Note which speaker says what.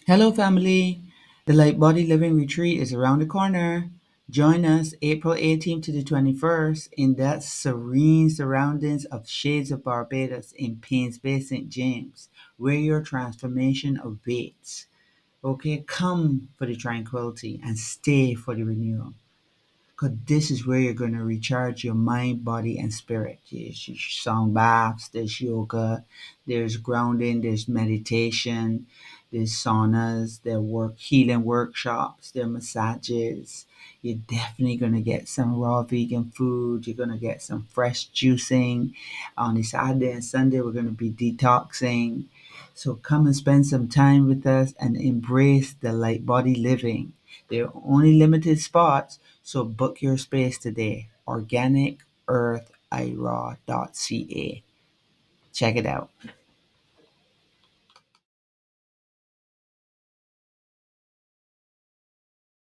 Speaker 1: Hello, family. The Light Body Living Retreat is around the corner. Join us April 18th to the 21st in that serene surroundings of Shades of Barbados in Paynes Bay, St. James, where your transformation awaits. Okay, come for the tranquility and stay for the renewal. Because this is where you're going to recharge your mind, body, and spirit. There's sound baths, there's yoga, there's grounding, there's meditation, there's saunas, there work healing workshops, there are massages. You're definitely going to get some raw vegan food. You're going to get some fresh juicing. On the Saturday and Sunday, we're going to be detoxing. So come and spend some time with us and embrace the light body living. There are only limited spots, so book your space today. organicearthiraw.ca. Check it out.